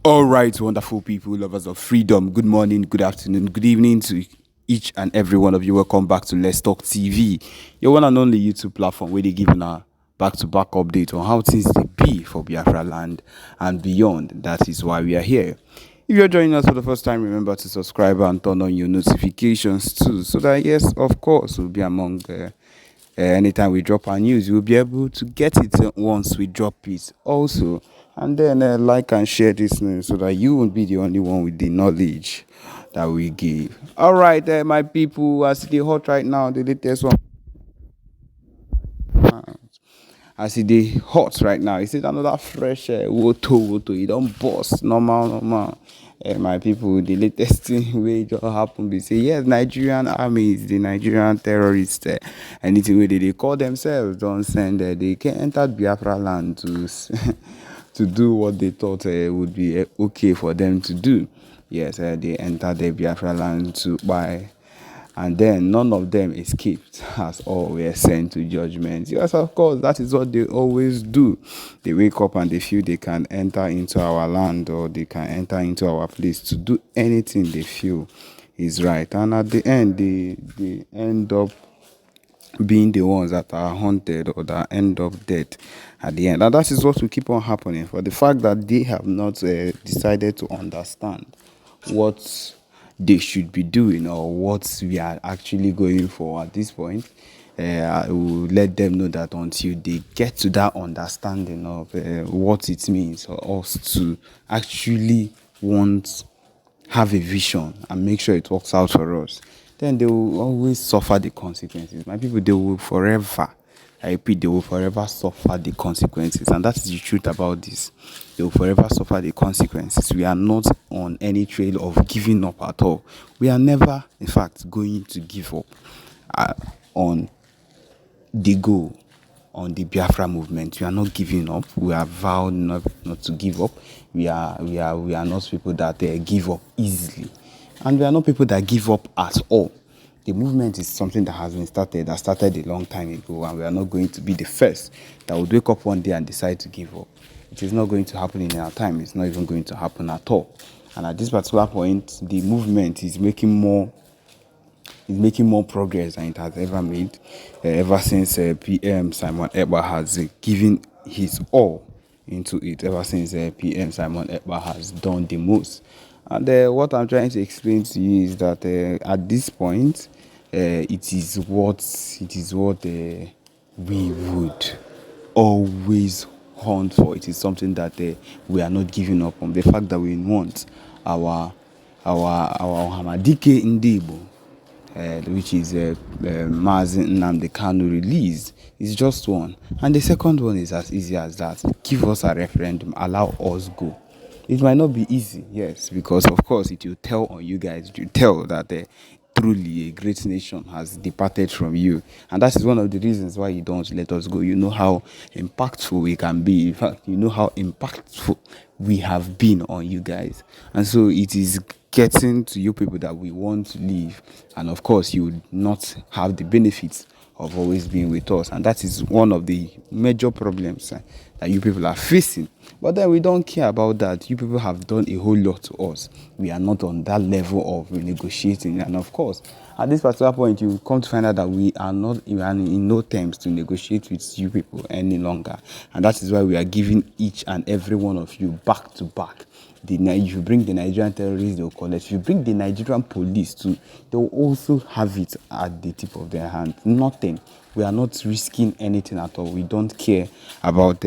All right, wonderful people, lovers of freedom. Good morning, good afternoon, good evening to each and every one of you. Welcome back to Let's Talk TV, your one and only YouTube platform where they give a back-to-back update on how things they be for Biafraland and beyond. That is why we are here. If you're joining us for the first time, remember to subscribe and turn on your notifications too, so that yes, of course, we'll be among anytime we drop our news, you'll be able to get it once we drop it also. And then like and share this news so that you won't be the only one with the knowledge that we give. All right, my people, as they hot right now, the latest one. As it dey hot right now, you see another fresh woto. You don't boss normal. My people, the latest thing wey just happen be say yes, Nigerian armies, the Nigerian terrorists, anything wey they call themselves, don't send. They can enter Biafraland to to do what they thought would be okay for them to do. Yes, they entered the Biafraland to buy. And then none of them escaped, as all were sent to judgment. Yes, of course, that is what they always do. They wake up and they feel they can enter into our land or they can enter into our place to do anything they feel is right. And at the end, they end up being the ones that are haunted or that end up dead at the end. And that is what will keep on happening for the fact that they have not decided to understand what they should be doing or what we are actually going for at this point. I will let them know that until they get to that understanding of what it means for us to actually have a vision and make sure it works out for us, then they will always suffer the consequences. My people, they will forever, I repeat, they will forever suffer the consequences. And that is the truth about this. They will forever suffer the consequences. We are not on any trail of giving up at all. We are never, in fact, going to give up on the goal, on the Biafra movement. We are not giving up. We are vowed not to give up. We are not people that give up easily. And we are not people that give up at all. The movement is something that has been started, that started a long time ago, and we are not going to be the first that would wake up one day and decide to give up. It is not going to happen in our time. It's not even going to happen at all. And at this particular point, the movement is making more progress than it has ever made, ever since PM Simon Ekpa has given his all into it, ever since PM Simon Ekpa has done the most. And what I'm trying to explain to you is that at this point, it is what we would always hunt for. It is something that we are not giving up on. The fact that we want our Hamadike Ndibo, which is Mazi Nnamdi Kanu released, is just one. And the second one is as easy as that. Give us a referendum, allow us go. It might not be easy, yes, because of course it will tell on you guys, it will tell that truly a great nation has departed from you. And that is one of the reasons why you don't let us go. You know how impactful we can be. In fact, you know how impactful we have been on you guys. And so it is getting to you people that we want to leave. And of course, you would not have the benefits of always being with us. And that is one of the major problems that you people are facing. But then we don't care about that. You people have done a whole lot to us. We are not on that level of negotiating. And of course, at this particular point, you come to find out that we are in no terms to negotiate with you people any longer. And that is why we are giving each and every one of you back to back. If you bring the Nigerian terrorists, they will collect. If you bring the Nigerian police too, they will also have it at the tip of their hand. Nothing. We are not risking anything at all. We don't care about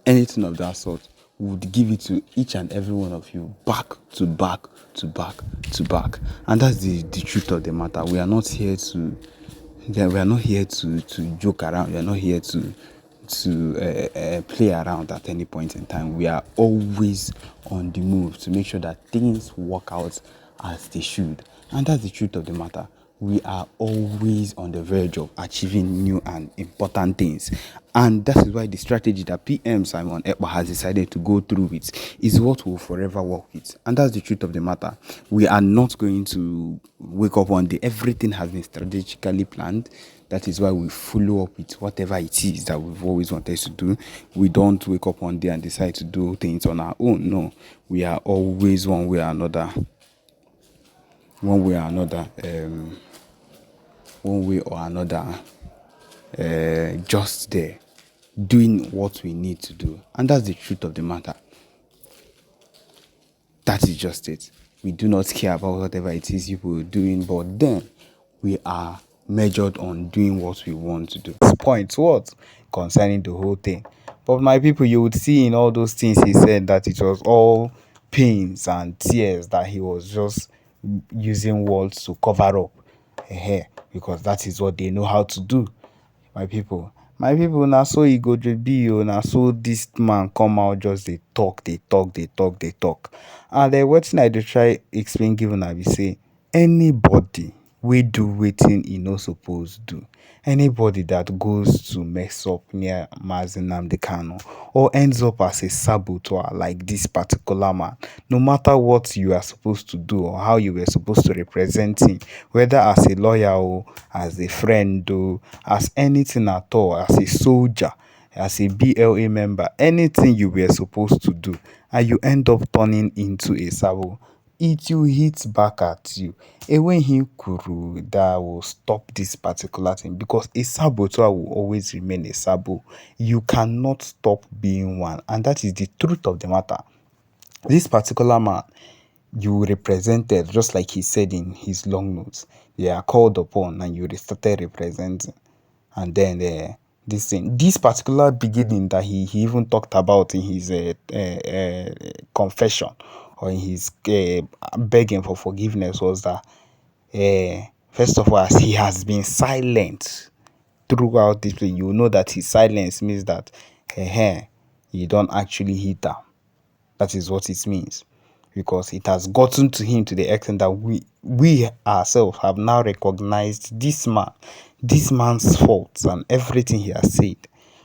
anything of that sort. We would give it to each and every one of you back to back to back to back. And that's the truth of the matter. We are not here to joke around. We are not here to play around at any point in time. We are always on the move to make sure that things work out as they should. And that's the truth of the matter. we are always on the verge of achieving new and important things. And that is why the strategy that PM Simon Ekpa has decided to go through with is what will forever work with. And that's the truth of the matter. We are not going to wake up one day. Everything has been strategically planned. That is why we follow up with whatever it is that we've always wanted to do. We don't wake up one day and decide to do things on our own. No, we are always one way or another. One way or another. One way or another, just there, doing what we need to do. And that's the truth of the matter. That is just it. We do not care about whatever it is people are doing, but then we are measured on doing what we want to do. Point what? Concerning the whole thing. But my people, you would see in all those things he said that it was all pains and tears, that he was just using words to cover up because that is what they know how to do. My people, now so e go be o, now so this man come out just they talk, and wetin I dey try explain give una be say anybody we do wetin e no suppose do, anybody that goes to mess up near Mazi Nnamdi Kanu or ends up as a saboteur like this particular man, no matter what you are supposed to do or how you were supposed to represent him, whether as a lawyer or as a friend or as anything at all, as a soldier, as a BLA member, anything you were supposed to do, and you end up turning into a sabo, it will hit back at you. When he kuru that will stop this particular thing, because a saboteur will always remain a sabo. You cannot stop being one, and that is the truth of the matter. This particular man you represented, just like he said in his long notes, they are called upon and you started representing. And then this particular beginning that he even talked about in his confession or in his begging for forgiveness was that first of all, as he has been silent throughout this play, you know that his silence means that you don't actually hit her. That is what it means, because it has gotten to him to the extent that we ourselves have now recognized this man's faults and everything he has said.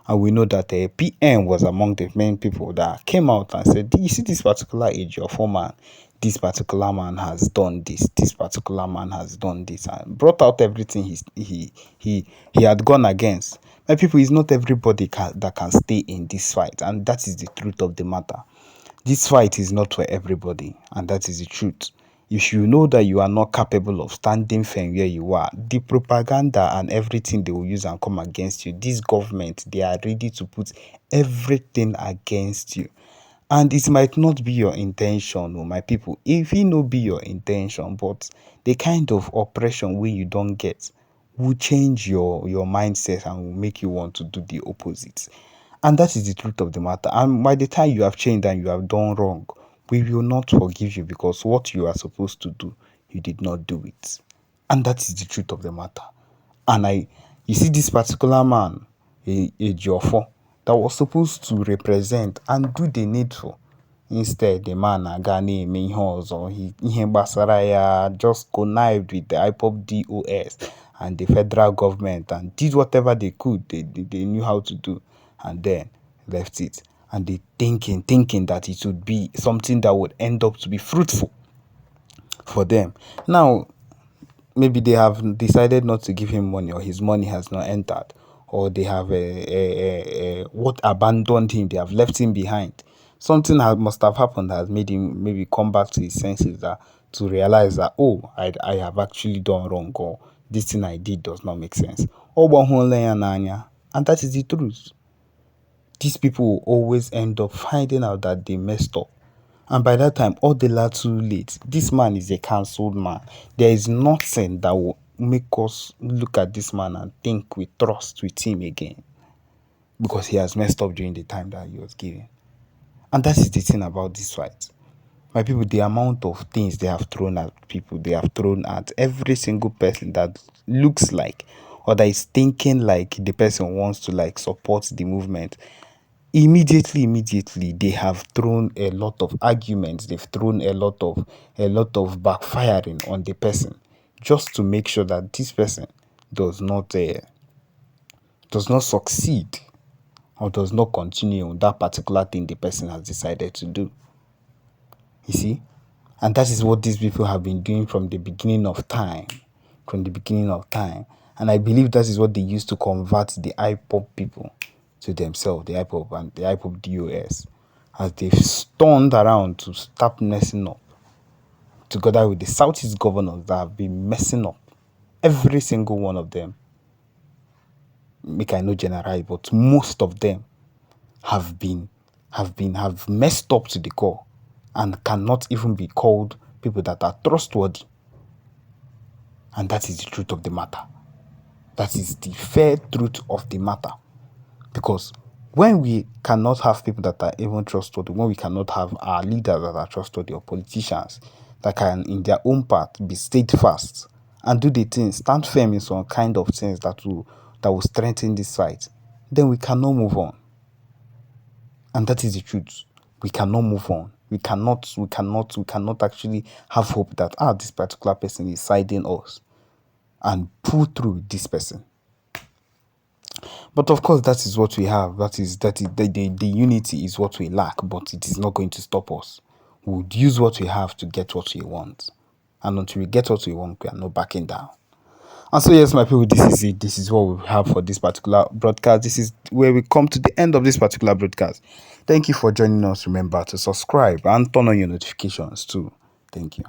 And we know that the PM was among the main people that came out and said, you see this particular age of man, this particular man has done this particular man has done this, and brought out everything he had gone against. My people, it's not everybody that can stay in this fight, and that is the truth of the matter. This fight is not for everybody, and that is the truth. If you know that you are not capable of standing firm where you are, the propaganda and everything they will use and come against you, this government, they are ready to put everything against you. And it might not be your intention, my people. If it no be your intention, but the kind of oppression where you don't get will change your mindset and will make you want to do the opposite. And that is the truth of the matter. And by the time you have changed and you have done wrong, we will not forgive you, because what you are supposed to do, you did not do it. And that is the truth of the matter. And you see this particular man, a Jofo, that was supposed to represent and do the needful. Instead, the man Agani Minhos or he Basaraya just connived with the IPOP DOS and the federal government and did whatever they could, they knew how to do, and then left it. And they thinking that it would be something that would end up to be fruitful for them. Now, maybe they have decided not to give him money, or his money has not entered, or they have what abandoned him, they have left him behind. Something must have happened that has made him maybe come back to his senses, that to realize that, oh, I have actually done wrong, or this thing I did does not make sense. And that is the truth. These people will always end up finding out that they messed up. And by that time, all the lot too late. This man is a cancelled man. There is nothing that will make us look at this man and think we trust with him again, because he has messed up during the time that he was given. And that is the thing about this fight. My people, the amount of things they have thrown at people, they have thrown at every single person that looks like, or that is thinking like the person wants to like support the movement. Immediately they have thrown a lot of arguments, they've thrown a lot of backfiring on the person just to make sure that this person does not succeed or does not continue on that particular thing the person has decided to do. You see? And that is what these people have been doing from the beginning of time. From the beginning of time. And I believe that is what they used to convert the IPOP people to themselves, the IPOP and the IPOP DOS, as they've turned around to start messing up, together with the Southeast governors that have been messing up. Every single one of them. Make I no generalize, but most of them have messed up to the core and cannot even be called people that are trustworthy. And that is the truth of the matter. That is the fair truth of the matter. Because when we cannot have people that are even trustworthy, when we cannot have our leaders that are trustworthy or politicians that can in their own path be steadfast and do the things, stand firm in some kind of things that will strengthen this fight, then we cannot move on. And that is the truth. We cannot move on. We cannot actually have hope that this particular person is siding us and pull through this person. But of course, that is what we have. That is the unity is what we lack, but it is not going to stop us. We would use what we have to get what we want. And until we get what we want, we are not backing down. And so, yes, my people, this is it. This is what we have for this particular broadcast. This is where we come to the end of this particular broadcast. Thank you for joining us. Remember to subscribe and turn on your notifications too. Thank you.